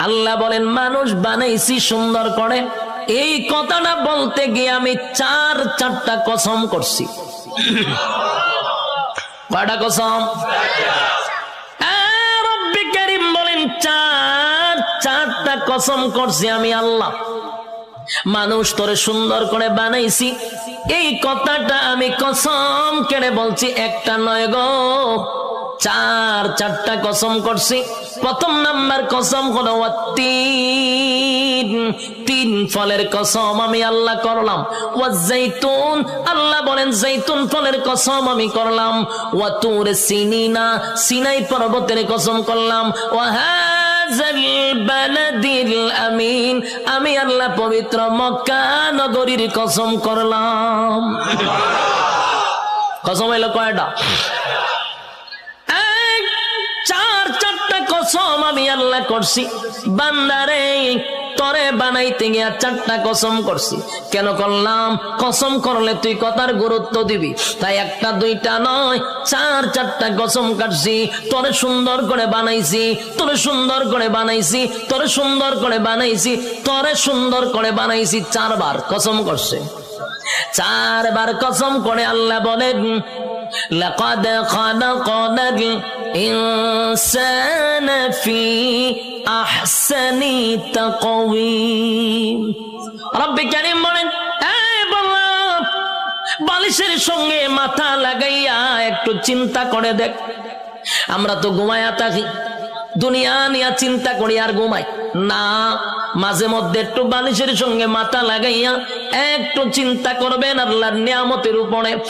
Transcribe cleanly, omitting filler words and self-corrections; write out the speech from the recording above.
আল্লাহ বলেন মানুষ বানাইছি সুন্দর করে। এই কথাটা বলতে গিয়ে আমি চারটা কসম করছি। কয়টা কসম? রব্বে কারীম বলেন চারটা কসম করছি আমি আল্লাহ। মানুষ তোরে সুন্দর করে বানাইছি, এই কথাটা আমি কসম কেড়ে বলছি, একটা নয় গো, চারটা কসম করছি। প্রথম নাম্বার কসম হলো তিন ফলের কসম আমি আল্লাহ করলাম। ওয়াজাইতুন, আল্লাহ বলেন জাইতুন ফলের কসম আমি করলাম। ওয়া তুর সিনিনা, সিনাই পর্বতের কসম করলাম। ওয়াহাযাল বালাদিল আমিন, আমি আল্লাহ পবিত্র মক্কা নগরীর কসম করলাম। কসম হইল কয়টা? চারটা কসম আমি আল্লাহ করছি। বান্দারে তরে বানাইতে গিয়া চারটা কসম করছি। কেন করলাম? কসম করলে তুই কথার গুরুত্ব দিবি, তাই একটা দুইটা নয়, চারটা কসম কাটছি। তোরে সুন্দর করে বানাইছি, তোরে সুন্দর করে বানাইছি, তোরে সুন্দর করে বানাইছি, তোরে সুন্দর করে বানাইছি। চারবার কসম করছে। চারবার কসম করে আল্লাহ বলেন লাকাদ খালাকনাল ইনসানা ফি আহসানি তাকওয়িম। রব্বে কারীম বলেন, এই বান্দা, বালিশের সঙ্গে মাথা লাগাইয়া একটু চিন্তা করে দেখ। আমরা তো ঘুমায়া থাকি, দুনিয়া নিয়ে চিন্তা করি আর ঘুমাই না। মাঝে মধ্যে একটু বালিশের সঙ্গে মাথা লাগাইয়া একটু চিন্তা করবেন আল্লাহর নিয়ামতের উপরে।